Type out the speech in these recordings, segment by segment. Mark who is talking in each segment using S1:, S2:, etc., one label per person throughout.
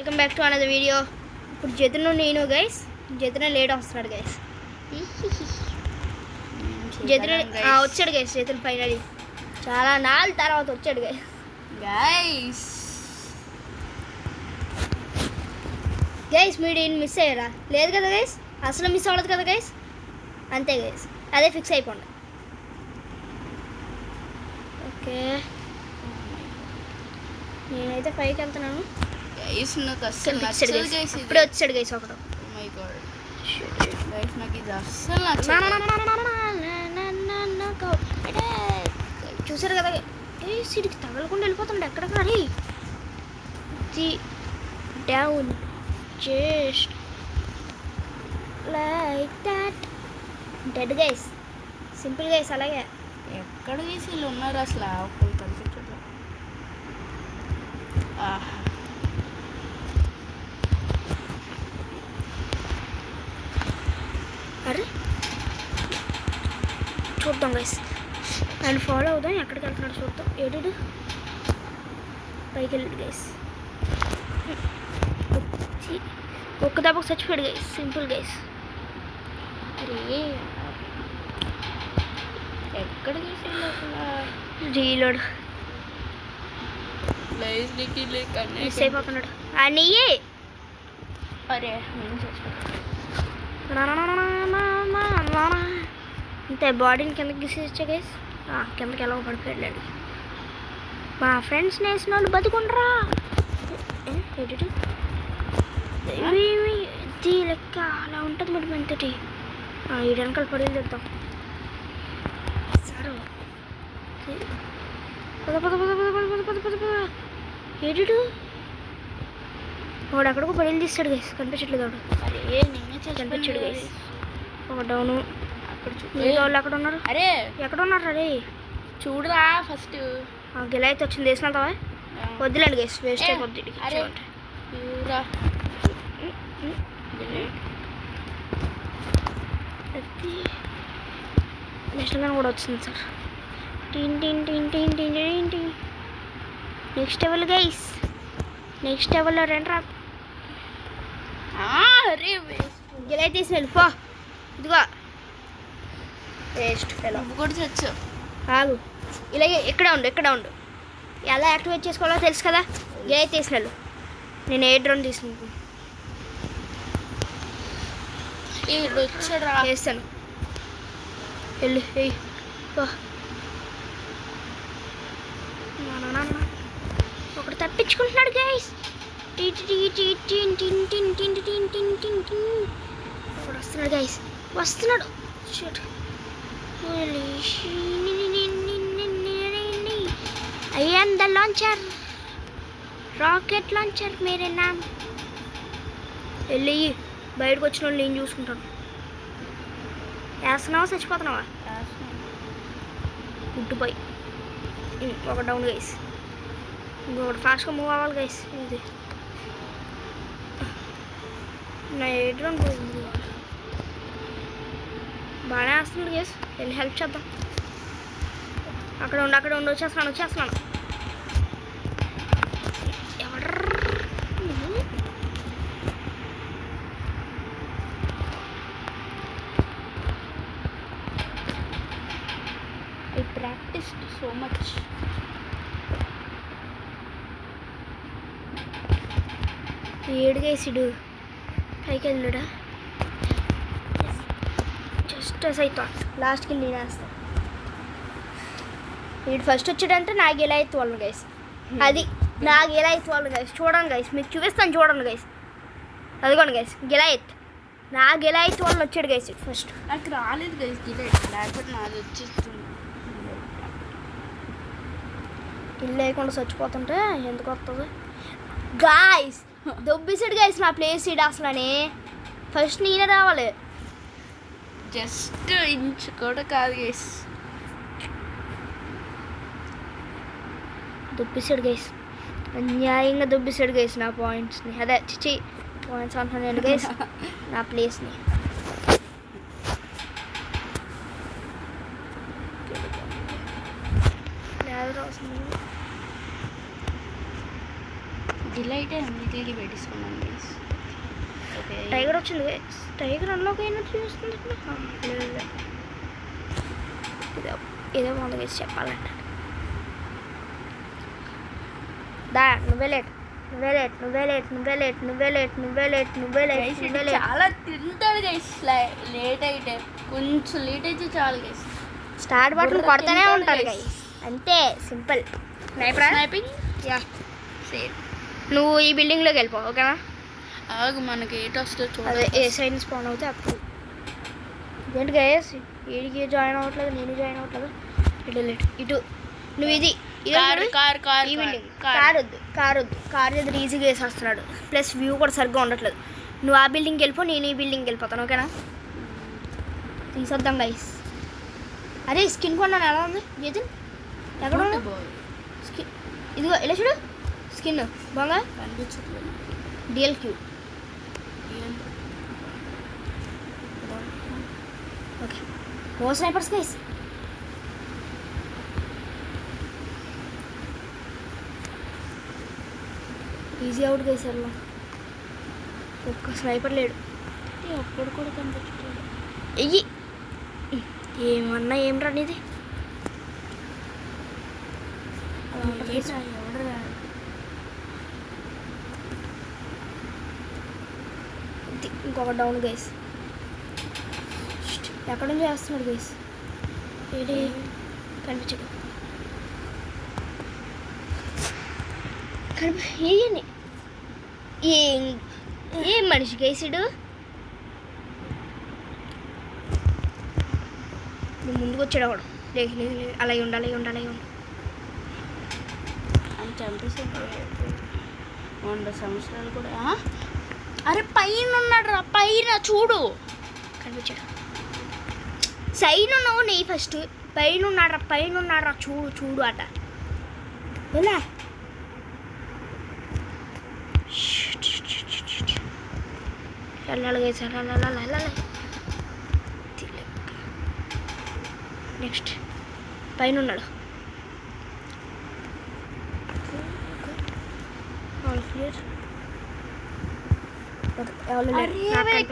S1: Welcome back to another video. ఇప్పుడు జతను నేను guys జతన late వస్తున్నాడు గైస్. జతన వచ్చాడు గైస్. జతన ఫైనలీ చాలా నాలుగు తర్వాత వచ్చాడు గైస్. గైస్ మీరు మిస్ అయ్యారా? లేదు కదా గైస్, అసలు మిస్ అవ్వదు కదా గైస్. అంతే గైస్, అదే ఫిక్స్ అయిపోండి. ఓకే, నేనైతే పైకి వెళ్తున్నాను. ఇప్పుడే వచ్చాడు గైస్ ఒకడు. చూసారు కదా సీడికి తగలకుండా వెళ్ళిపోతున్నాడు ఎక్కడెక్కడ. రీ డౌన్ just like that. Dead guys, simple guys. అలాగే
S2: ఎక్కడ గైస్ వీళ్ళు ఉన్నారు అసలు ఒకళ్ళు కనిపించట్లేదు.
S1: అరే చూద్దాం గైస్, ఆయన ఫాలో అవుదాం. ఎక్కడికి వెళ్తున్నాడు చూద్దాం. ఏడు పైకి వెళ్ళాడు గైస్. ఒక్క దెబ్బకు చచ్చిపోయాడు గైస్. Simple guys.
S2: అరే ఎక్కడ
S1: రీలోడ్ మిస్ అయిపోతున్నాడు. నీయే
S2: అరే
S1: అంతే బాడీని కిందకి గీసేచ్చా గైస్. కిందకి ఎలా పడిపోయాడు. మా ఫ్రెండ్స్ నేసిన వాళ్ళు బతుకుండ్రా. ఇది లెక్క అలా ఉంటుంది మరి మెంతటి. ఈ వెనకాల పడేది తెద్దాం. సరే పద పద పద పద పద పద పద పద పద. ఏడు వాడు అక్కడికి పడేది తీస్తాడు గైస్. కనిపించట్లేదు వాడు.
S2: అరే నేనే
S1: కనిపించాడు గైస్. ఒక డౌను. మిగతా వాళ్ళు ఎక్కడ ఉన్నారు?
S2: అరే
S1: ఎక్కడ ఉన్నారు? అరే
S2: చూడరా ఫస్ట్.
S1: గిలా అయితే వచ్చింది. వేసినావా? వద్దులేండి గైస్, వేస్ట్ అయిపోద్ది. నెక్స్ట్ మ్యాన్ కూడా వచ్చింది సార్. టీన్ టీన్ టీన్ టీన్ టీన్ టీన్ టీన్. Next level guys. నెక్స్ట్ లెవెల్లో రండి రా.
S2: అరే
S1: గిలా తీసి వెళ్ళిపో. ఇదిగో వేస్ట్
S2: నువ్వు కూడా చచ్చు.
S1: ఆగు, ఇలాగే ఇక్కడే ఉండు. ఎలా యాక్టివేట్ చేసుకోవాలో తెలుసు కదా. గిలా తీసిన వెళ్ళు. నేను ఏ డ్రోన్ తీసుకుంటాను. వేస్తాను. వెళ్ళు. ఒకటి తప్పించుకుంటున్నాడు గైస్. ఒకటి వస్తున్నాడు గైస్. వస్తున్నాడు. I am the launcher, rocket launcher मेरे नाम. వెళ్ళి బయటకు వచ్చిన వాళ్ళు నేను చూసుకుంటాను. వేస్తున్నావా చచ్చిపోతున్నావా? గుడ్డుపోయి ఒక డౌన్ గైస్. ఇంకొకటి ఫాస్ట్గా మూవ్ అవ్వాలి గైస్. ఇది నా ఎడ్రం పోయింది. బాగానే వేస్తుంది గైస్. వెళ్ళి హెల్ప్ చేద్దాం. అక్కడ ఉండి వచ్చేస్తున్నాను.
S2: I practiced so much.
S1: ఏడు గైసిడు పైకి వెళ్ళాడా? Just as I thought. లాస్ట్కి నేను వేస్తాను. వీడు ఫస్ట్ వచ్చాడంటే నాకు ఎలా అయితే వాళ్ళను గైస్. అది నాకు ఎలా అయితే వాళ్ళను గైస్. చూడండి గైస్, మీకు చూపిస్తాను చూడండి గైస్. అదిగోండి గైస్, గిలాయిత్. నాకు ఎలా అయితే వాళ్ళని వచ్చాడు గైస్ ఫస్ట్.
S2: నాకు రాలేదు గైస్ గిలాయిత్. లేకపోతే నాది వచ్చేస్తుంది.
S1: ఇల్లు లేకుండా చచ్చిపోతుంటే ఎందుకు వస్తుంది గాయస్? దొబ్బేసాడు గైస్ నా ప్లేస్ సీడ్ అసలని. ఫస్ట్ నేనే రావాలి.
S2: జస్ట్ ఇంచ్ కూడా కాదు గైస్.
S1: దొబ్బేసాడు గైస్. అన్యాయంగా దొబ్బేసాడు గైస్ నా పాయింట్స్ని. అదే చిచి పాయింట్స్ అంటున్నాను గైస్, నా ప్లేస్ని.
S2: డిలైట్ మిడిల్కి పెట్టేసుకున్నాను గైస్. ఓకే
S1: టైగర్ వచ్చింది గైస్. టైగర్ అన్లాక్ అయినట్టు చూస్తుంది. లేదు ఏదో మొదలు వేసి చెప్పాలంటే దా నువ్వే లేట్
S2: చాలా తింటాడు గైస్. లేట్ అయితే కొంచెం లేట్ అయితే చాలు గైస్.
S1: స్టార్ట్ బటన్ కొడతానే ఉంటాడు గైస్. అంతే సింపుల్.
S2: Sniping
S1: yeah
S2: same.
S1: నువ్వు ఈ బిల్డింగ్లోకి వెళ్ళిపో ఓకేనా.
S2: ఆగు మనకి ఏట్ వస్తుందో
S1: అదే
S2: చూడాలి.
S1: ఏ సైడ్ స్పాన్ అవుతే అప్పుడు ఏంటి గైస్ వీడికి జాయిన్ అవ్వట్లేదు, నేను జాయిన్ అవ్వట్లేదు. ఇటు లేట్ ఇటు నువ్వు ఇది ఈ బిల్డింగ్ కార్ వద్దు కార్ దగ్గర ఈజీగా వేసేస్తున్నాడు. ప్లస్ వ్యూ కూడా సరిగ్గా ఉండట్లేదు. నువ్వు ఆ బిల్డింగ్కి వెళ్ళిపో, నేను ఈ బిల్డింగ్కి వెళ్ళిపోతాను ఓకేనా. తీసొద్దాం గైస్. అరే స్కిన్ కొన్నాను ఎలా ఉంది జేజన్? ఎక్కడ ఉంది స్కిన్? ఇదిగో ఇలా చూడు స్కిన్ బాగా
S2: కనిపించట్లేదు.
S1: డిఎల్క్యూ. Okay no snipers guys. Easy out guys. అలా ఒక్క స్నైపర్ లేడు.
S2: ఒక్కడు కూడా కనిపించట్లేదు.
S1: ఎయ్యి ఏమన్నా ఏం రానిది. ఇంకొక డౌన్ గైస్. ఎక్కడ నుంచి చేస్తున్నాడు గైస్? ఏడి కనిపించడు. ఏయని ఏం మనిషి గైసుడు. నువ్వు ముందుకు వచ్చాడు వాడు. అలాగే ఉండాలి ఉండాలి ఉండాలి.
S2: అని చంపేసి 100 సంవత్సరాలు కూడా. అరే పైన ఉన్నాడు రా, పైన చూడు.
S1: కనిపించాడు. సైన్ ఉన్నావు నీ ఫస్ట్. పైన ఉన్నాడు చూడు చూడు అట. ఎలా వెళ్ళాలి గైస్ వెళ్ళాలి. నెక్స్ట్ పైన ఉన్నాడు.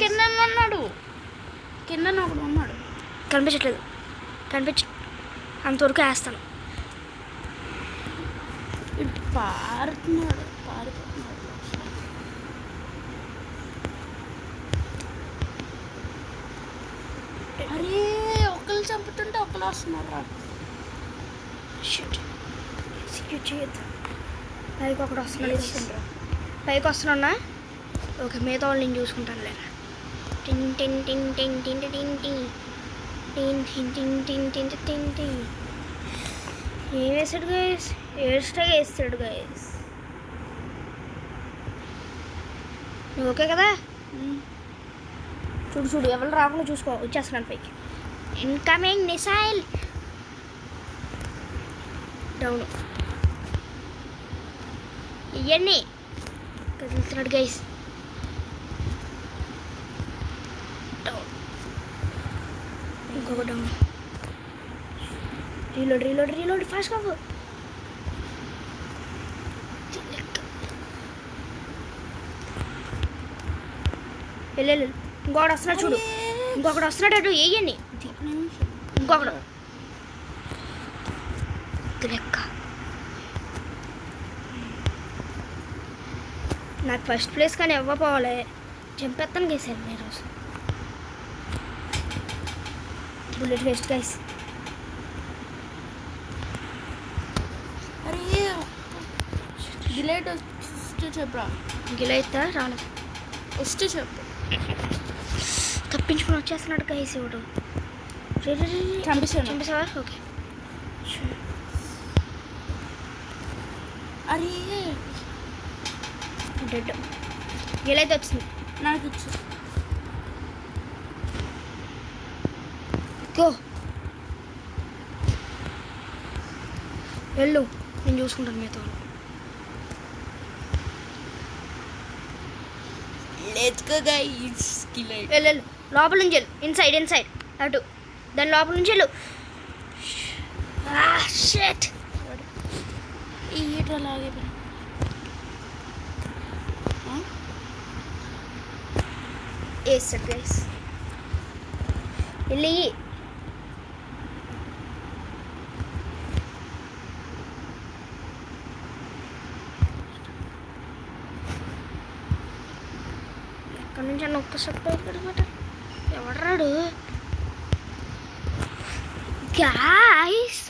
S2: కింద ఉన్నాడు. కింద ఒకడు ఉన్నాడు.
S1: కనిపించట్లేదు. అంతవరకు వేస్తాను.
S2: ఇటు పారుతున్నాడు. అరే ఒకళ్ళు చంపుతుంటే ఒకళ్ళు వస్తున్నారు రా.
S1: ఎగ్జిక్యూట్ చేయొద్దు. పైకి ఒకటి వస్తున్నాడు. పైకి వస్తున్నా. ఓకే మిగతా వాళ్ళు నేను చూసుకుంటాను లేరా. టింగ్ టింగ్ టింగ్ టింగ్ టింగ్ టింగ్ టింగ్ టింగ్ టింగ్ టింగ్ టింగ్ టింగ్ టింగ్ టింగ్. ఏం వేసాడు గైస్? ఏడ్స్టాగా వేస్తాడు గైస్. నువ్వు ఓకే కదా? చూడు ఎవరు రాకుండా చూసుకో. వచ్చేస్తున్నాను పైకి. Incoming missile. డౌన్. ఇవన్నీ కదులుతున్నాడు గైస్. డౌన్. ఇంకొక డౌన్. రీలోడ్ ఫాస్ట్ కావు. వెళ్ళు. ఇంకొకటి వస్తున్నాడు చూడు. ఇంకొకటి వస్తున్నాడు అటు వేయండి. ఇంకొకడు లెక్క. నాకు ఫస్ట్ ప్లేస్ కానీ ఇవ్వపోవాలి. చంపేస్తాను గేసాను నేను రోజు. Bullet waste guys.
S2: అరే డిలైట్ వస్తే చెప్పరా.
S1: గిలైతే రాలేదు.
S2: వస్తే చెప్పు.
S1: తప్పించుకుని వచ్చేస్తున్నాడు గైస్ ఇవ్వడం. చంపేసావా? ఓకే.
S2: అరే
S1: డెడ్. గిలైతే వచ్చింది
S2: నాకు ఇచ్చు.
S1: గో వెళ్ళు. నేను చూసుకుంటాను మీతో.
S2: Let's go guys.
S1: వెళ్ళు లోపల నుంచి వెళ్ళు. ఇన్సైడ్ అటు దాని లోపల నుంచి వెళ్ళు. షిట్.
S2: ఈటలాగే
S1: వేస్తాడు గైస్. వెళ్ళి ఎక్కడి నుంచి అన్న ఒక్కసారి భయపడమాట. ఎవడరాడు గ్యాస్?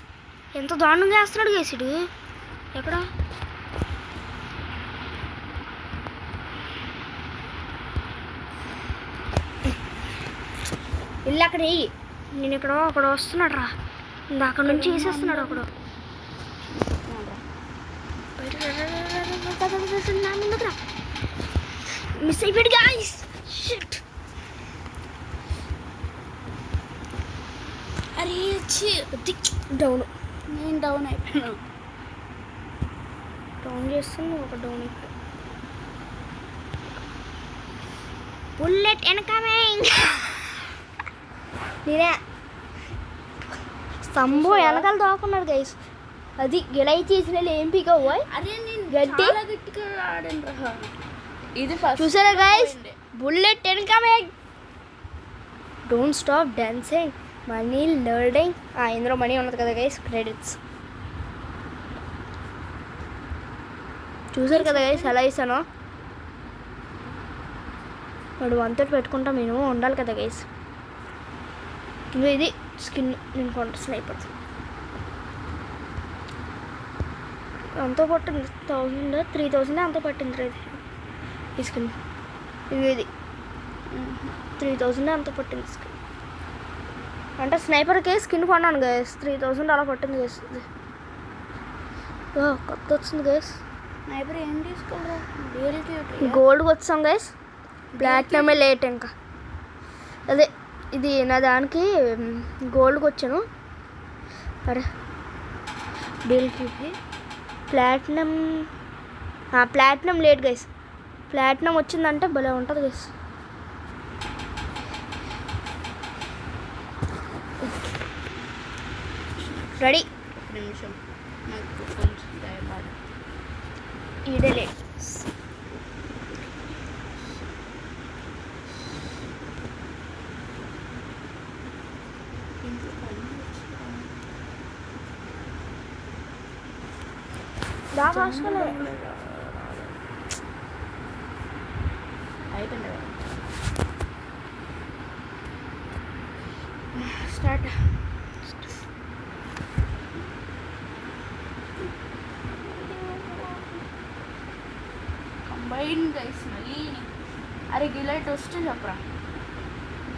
S1: ఎంత దారుణంగా వేస్తున్నాడు గేసుడు. ఎక్కడ వెళ్ళి అక్కడ వెయ్యి. నేను ఇక్కడ అక్కడ వస్తున్నాడు రా. అక్కడ నుంచి వేసేస్తున్నాడు ఒకడు. మిస్ అయిపోయాడు గాయ్స్.
S2: అరే వచ్చి
S1: డౌన్.
S2: నేను డౌన్ అయిపోయాను.
S1: డౌన్ చేస్తుంది ఒక డౌన్ అయిపోయాడు. బుల్లెట్ ఎన్కమింగ్. నేనే స్తంభం వెనకాల దోకున్నాడు గైస్. అది గిలై చేసిన ఏం పీక పోయి.
S2: అదే నేను
S1: గట్టి
S2: చాలా గట్టిగా ఆడాను రా. ఇది ఫస్ట్
S1: చూసారా guys? Bullet incoming. Don't stop dancing. Money learning. ఇందులో మనీ ఉన్నది కదా గైస్, క్రెడిట్స్. చూసారు కదా గైస్ ఎలా ఇస్తానో. వాడు వంతటి పెట్టుకుంటా నేను ఉండాలి కదా గైస్. ఇంకా ఇది స్కిన్ నేను కొంట స్నైపర్. అంతా పట్టింది 1000 3000 అంతా పట్టింది ఇది ఈ స్కిన్. ఇది 3000 అంతా పట్టింది స్కిన్. అంటే స్నైపర్కి స్కిన్ కొన్నాను గైస్, 3000 అలా పట్టింది గైస్. ఇది కొత్త వచ్చింది గైస్.
S2: స్నైపర్ ఏం తీసుకోరా?
S1: గోల్డ్కి వచ్చాం గైస్. ప్లాటినమే లేట్. ఇంకా అదే ఇది నా దానికి గోల్డ్కి వచ్చాను. అరే డీల్కి platinum. Platinum late guys. Platinum వచ్చిందంటే భలే ఉంటుంది గైస్. రెడీ.
S2: ఒక నిమిషం నాకు కొంచెం భయపడ.
S1: ఈడే లేట్. బాగా
S2: అయిపోయింది.
S1: స్టార్ట్.
S2: కంబైన్ గైస్ మళ్ళీ. అరే గిలైట్ వస్తే చెప్పరా.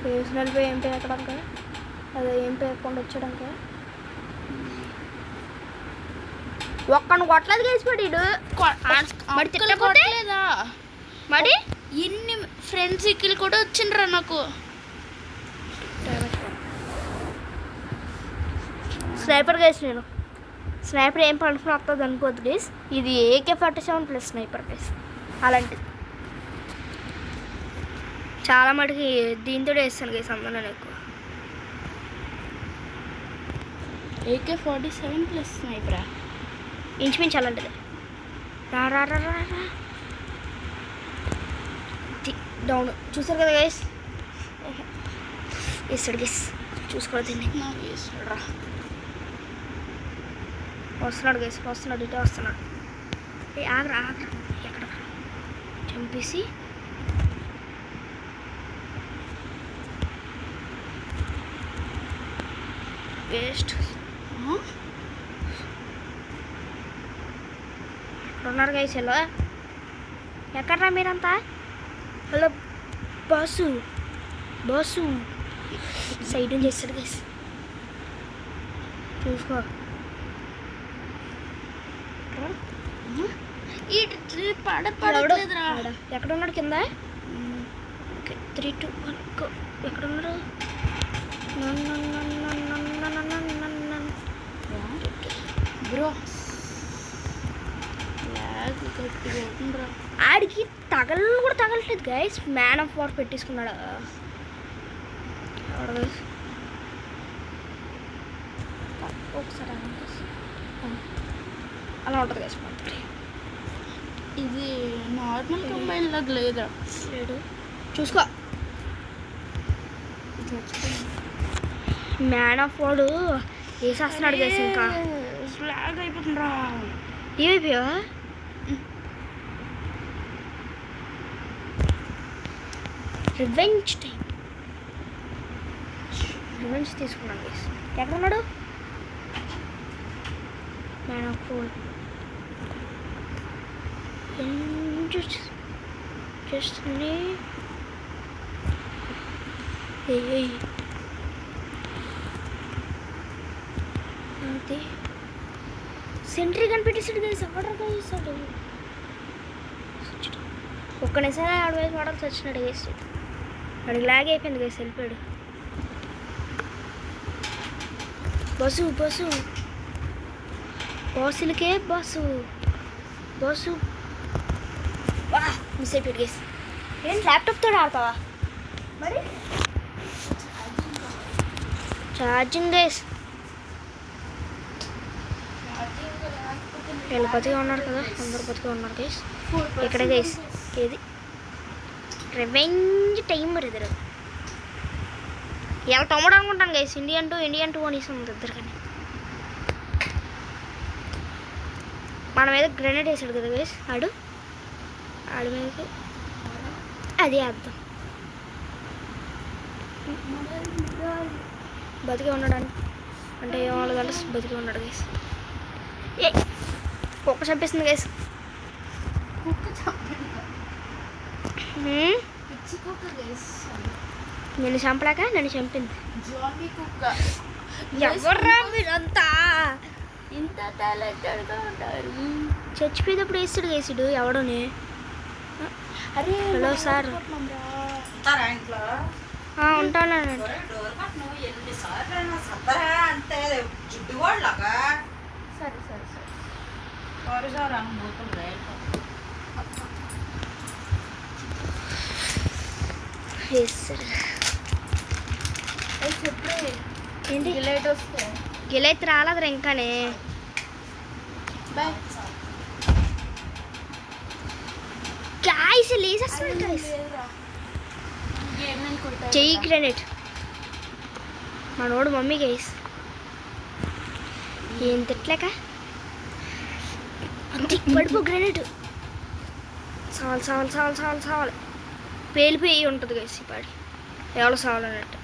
S1: పేర్సనల్ పే ఏం పే ఎక్కడాక అదే ఏం పే అకౌంట్ వచ్చాడాక ఒక్కను కొట్టలేదు వేసిపోయాడు. మరి తిట్టలేదా? మరి
S2: ఇన్ని ఫ్రెండ్స్ ఇక్కలు కూడా వచ్చిండ్రా నాకు.
S1: Sniper guys. నేను స్నైపర్ ఏం పడుకుని వస్తుంది అనుకోవద్దు గైస్. ఇది AK-47 ప్లస్ స్నైపర్ గైస్. అలాంటిది చాలా మటుకి దీంతో వేస్తాను గైస్. అందులో నేను ఎక్కువ
S2: AK-47 ప్లస్ స్నైపరా?
S1: ఇంచుమించు అలాంటిది. రా రా రా రా రా. డౌన్. చూసారు కదా గైస్? వేస్తాడు గైస్. చూసుకోవాలి దీన్ని.
S2: నాకు వేస్తాడు రా.
S1: వస్తున్నాడు గైస్. వస్తున్నాడు. ఇటే వస్తున్నాడు. ఆగరా ఆగరా. ఎక్కడ చంపేసి వేస్ట్. ఉన్నారు గైస్. హలో ఎక్కడ్రా మీరంతా? Hello boss. బాసు సైడ్ నుంచి చేస్తాడు గైస్. చూసుకో.
S2: పడలేదురా.
S1: ఎక్కడ ఉన్నాడు? కింద. Okay 3 2 1 go. ఎక్కడ ఉన్నాడు?
S2: బ్రో
S1: ఆడికి తగలను కూడా తగలట్లేదు గైస్. మ్యాన్ ఆఫ్ వార్ పెట్టేసుకున్నాడు. ఒకసారి అలా ఉంటుంది గైస్.
S2: ఇది నార్మల్ కంబైన్ లాగా లేదా?
S1: లేడు. చూసుకో. మ్యాన్ ఆఫ్ వాడు వేసేస్తున్నాడు గైస్. ఇంకా
S2: స్లాగ్ అయిపోతుందిరా.
S1: ఏమైపోయావా? Revenge time. రివెంజ్ తీసుకున్నాను గైస్. ఎక్కడ ఉన్నాడు మ్యాన్ ఆఫ్ వాడ్? చేస్తుంది. అది సెంట్రీ కనిపెట్టేసాడు గైస్. ఎవడరా గైసాడు? ఒక్క నిమిషం ఆడవేసి వాడాల్సి వచ్చినాడు గైస్. వాడికి లాగ్ అయిపోయింది గైస్. వెళ్ళిపోయాడు. బస్సు బస్సు బస్సులకే బస్సు బస్సు. వా మిస్ అయిపోయాడు గైస్. ఏంటి ల్యాప్టాప్తో ఆడతావా మరి? Charging guys. వీళ్ళు బతిగా ఉన్నారు కదా, అందరు బతిగా ఉన్నారు గైస్. ఇక్కడ గైస్ ఏది రివెంజ్ టైం మరి ఇద్దరు. ఇలా తమ్ముడు అనుకుంటాను గైస్. ఇండియన్ టూ అనేసి ఉంది ఇద్దరు. కానీ మన మీద గ్రెనేడ్ వేసాడు కదా గైస్. ఆడి మీద అది అర్థం బతికే ఉన్నాడని అంటే ఏమవుతుందంటే బతికే ఉన్నాడు గైస్. ఏ కుక్క చంపేస్తుంది గైస్. నేను చంపలేక నన్ను చంపింది. ఎవర్రా మీరంతా
S2: ఇంత టాలెంటెడ్గా ఉంటారు.
S1: చచ్చిపోయేటప్పుడు వేస్తాడు గైసుడు ఎవడోని.
S2: అరే
S1: హలో సార్ ఉంటానండి.
S2: సరే సరే సరే సారీ సార్ అనుకుంటుంది. చెప్పే
S1: ఏంటి
S2: లేట్ వస్తే
S1: గిలైతే రాలేదురా ఇంకానే.
S2: బాయ్
S1: గాయ్స్ లేసేస్తున్నాడు గాయ్స్. చెయ్యి గ్రెనేట్ మనోడు మమ్మీ గైస్. ఏం తిట్టలేక అంతే పడిపో గ్రెనేట్. సావాలి పేలిపోయి ఉంటుంది గైస్. ఈ పాడి ఎవరు సావాలన్నట్టు.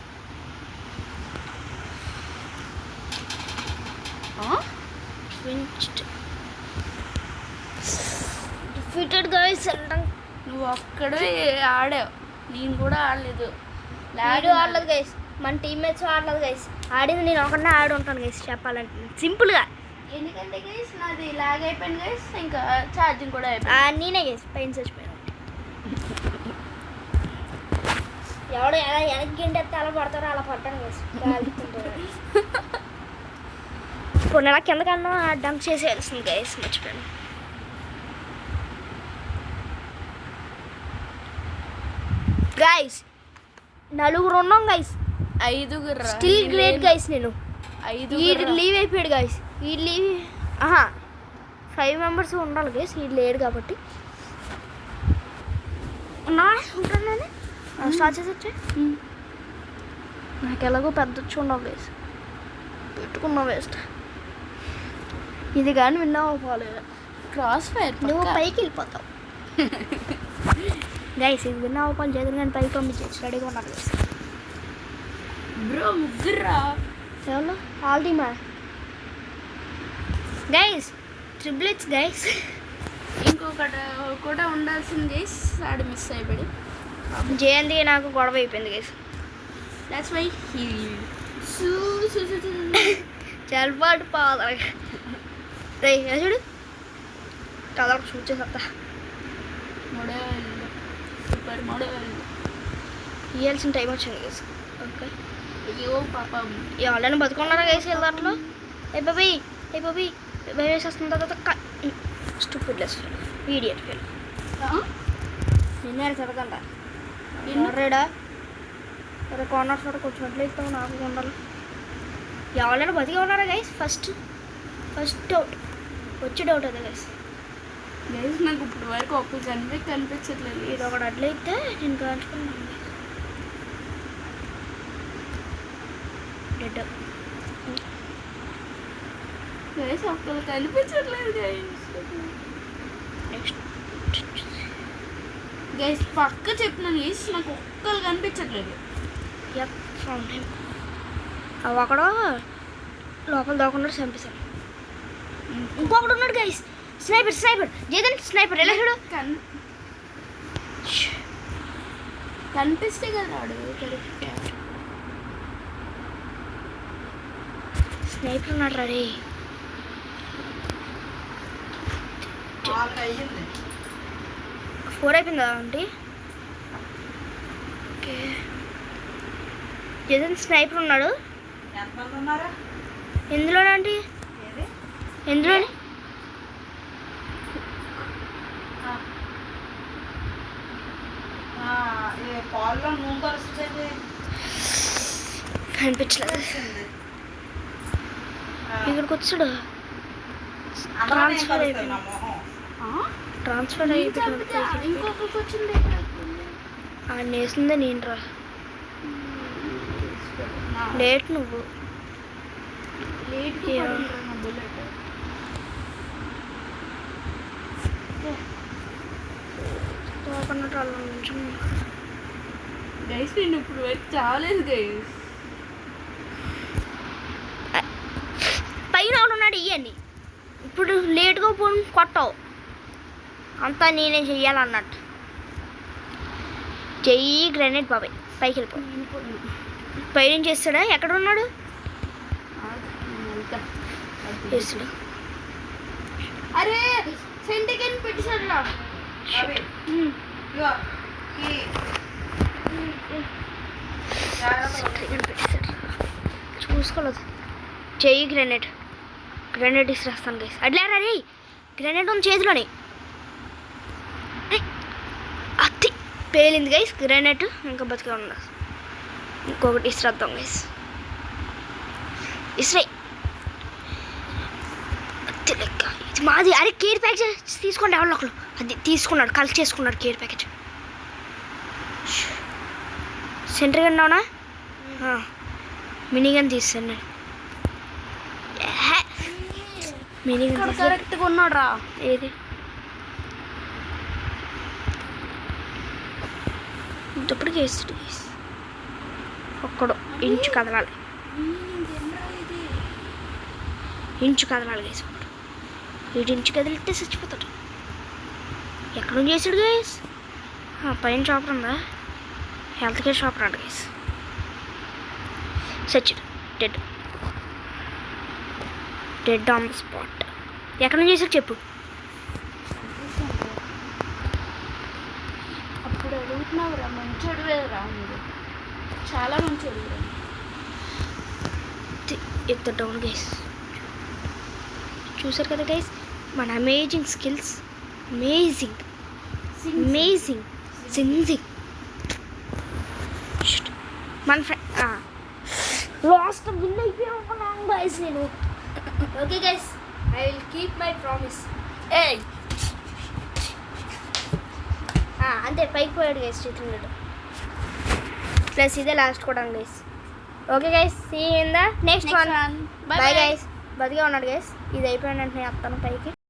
S1: Defeated guys.
S2: నువ్వు ఒక్కడే ఆడావు, నేను కూడా ఆడలేదు.
S1: ఆడు ఆడలేదు గైస్. మన టీమ్మేట్స్ ఆడలేదు గైస్. ఆడింది నేను ఒకటే ఆడి ఉంటాను గైస్ చెప్పాలంటే సింపుల్గా.
S2: ఎందుకంటే గైస్ నాది లాగ్ అయిపోయింది గైస్. ఇంకా ఛార్జింగ్ కూడా అయిపోయింది.
S1: నేనే గైస్ పైన చచ్చిపోయాను. ఎవడో ఎలా వెనక్కి గింటెత్తే అలా పడతారో అలా పడ్డాను గైస్. ఇప్పుడు నెల కిందకన్నా డంక్ చేసేయాల్సింది గైస్. మర్చిపోయాను. గైస్ నలుగురు ఉన్నాం గైస్.
S2: 5
S1: still great guys. నేను
S2: 5
S1: లీవ్ అయిపోయాడు గైస్. ఈ లీవ్ 5 మెంబర్స్ ఉండాలి గైస్. ఈ లేడు కాబట్టి ఉంటాను. స్టార్ట్ చేసొచ్చే. నాకు ఎలాగో పెద్ద వచ్చి ఉండవు గైస్. పెట్టుకున్నా వేస్ట్. ఇది కానీ విన్నావు పోలేదు.
S2: క్రాస్ ఫైర్
S1: నువ్వు పైకి వెళ్ళిపోతావు గైస్. ఇది విన్నావు పని చేతులు కానీ పైకి పంపించేసి రెడీగా ఉన్నారు గైస్.
S2: బ్రో ముగ్గురా
S1: ఎవరు ఆల్ టీమా గైస్? Triplets guys.
S2: ఇంకొకటి కూడా ఉండాల్సింది గైస్. ఆడ మిస్ అయిపోయి
S1: జయంతి నాకు గొడవ అయిపోయింది గైస్.
S2: దట్స్ వై
S1: చల్పాటు పాద చూడు కలర్ షూట్ చేస్తా.
S2: మోడల్ సూపర్ మోడల్
S1: ఇవ్వాల్సిన టైం వచ్చింది గైస్. ఓకే
S2: అయ్యో పాపం
S1: ఎవరైనా బతుకున్నారా గైస్ దాంట్లో? బాబీ భయం వేసేస్తున్న తర్వాత స్టూపిడ్ లెస్ ఈడియట్ ఫీల్. నిన్నే చదకంట ఎన్నరేడా సరే కార్నర్స్ కూడా కొంచెం అట్లా ఇస్తావు. నాకు ఉండాలి. ఎవరైనా బతికి ఉన్నారా గైస్? ఫస్ట్ డౌట్ వచ్చే డౌట్ అదే గైస్.
S2: గైస్ నాకు ఇప్పుడు వరకు ఒక్క కనిపించట్లేదు.
S1: ఇది ఒకటి అట్లా ఇస్తే నేను కాల్చుకున్నాను. డెడ్.
S2: గైస్ ఒక్కరు కనిపించట్లేదు
S1: నెక్స్ట్
S2: గైస్ పక్క చెప్పినాను గైస్ నాకు ఒక్కరు కనిపించట్లేదు.
S1: Yup found him. అవి అక్కడ లోపల దాక్కున్నాడు, చంపేశాను. ఇంకొకడు ఉన్నాడు గైస్, స్నైపర్ స్నైపర్ జేదన్ స్నైపర్. ఎలా చూడు
S2: కనిపిస్తే కదా రాడు కరెక్ట్.
S1: స్నైపర్ ఉన్నాడు రా రే. 4 అయిపోయిందా ఆంటీ? ఓకే జేదన్ స్నైపర్ ఉన్నాడు. ఎందులోనా ఆంటీ? ఎందులోని?
S2: పాల్లో నూనె కలుస్తుంది
S1: కనిపించలేదు. ఇక్కడికి వచ్చాడు. ట్రాన్స్ఫర్ అయిపోయింది. ట్రాన్స్ఫర్ అయిపోయింది.
S2: ఇంకొకరికి వచ్చింది.
S1: ఆయన వేసిందే నేను రా. లేట్ నువ్వు.
S2: లేట్ బుల్లెట్
S1: తోకన్నట్టు అలా నుంచి
S2: గైస్ నేను ఇప్పుడు వరకు చాలేదు గైస్.
S1: పైన ఉన్నాడు ఇవన్నీ. ఇప్పుడు లేట్గా పోను కొట్టావు, అంతా నేనే చెయ్యాలన్నట్టు. చెయ్యి గ్రానైట్ బాబాయ్ పైకి వెళ్ళిపో. పైన చేస్తాడా? ఎక్కడ ఉన్నాడు? చేస్తాడు.
S2: అరే సెంటికెన్ పెట్టేశాడు రా.
S1: చూసుకోలేదు. చెయ్యి గ్రానైట్. గ్రానైట్ ఇస్తాను గైస్. అట్లేరా రే, గ్రానైట్ ఉంది చేతిలోని. అతి పేలింది గైస్ గ్రానైట్. ఇంకా బతికే ఉండదు. ఇంకొకటి ఇస్తాం గైస్. ఇస్రాయి లెక్క ఇది మాది. అరే కేర్ ప్యాకేజ్ తీసుకోండి ఎవరు ఒకరు. అది తీసుకున్నాడు, కలెక్ట్ చేసుకున్నాడు కేర్ ప్యాకేజ్. సెంటర్ ఉన్నావునా? మినీ గన్ తీస్తాను నేను. మినీ గన్
S2: కరెక్ట్గా ఉన్నాడు రా.
S1: ఏది ఇంతప్పటికి వేస్తాడు. ఒక్కడు ఇంచు కదలాలి, ఇంచు కదలాలి గైస్. ఒకడు 8 ఇంచు కదిలితే చచ్చిపోతాడు. ఎక్కడ నుంచి చేసాడు గైస్? పైన షాప్ ఉందా? హెల్త్ కేర్ షాప్ రాడు గైస్. చచ్చాడు. Dead dead on the spot. ఎక్కడ నుంచి చేసాడు చెప్పు.
S2: అప్పుడు అడుగుతున్నావురా, మంచి అడివేరా మీరు, చాలా మంచి అడిగారు.
S1: ఎత్త డౌన్ గైస్. చూసారు కదా గైస్ మన amazing skills. Amazing amazing singing. మన ఫ్రెండ్ లాస్ట్ విన్ అయిపోయాను గైస్ నేను. Okay guys, I will keep my promise. అంతే పైకి పోయాడు గైస్ చిత్రంలో. ప్లస్ ఇదే లాస్ట్ కూడా guys. Okay guys, see in the next one. Bye guys. బతిగా ఉన్నాడు గైస్. ఇది అయిపోయిన వెంటనే వస్తాను పైకి.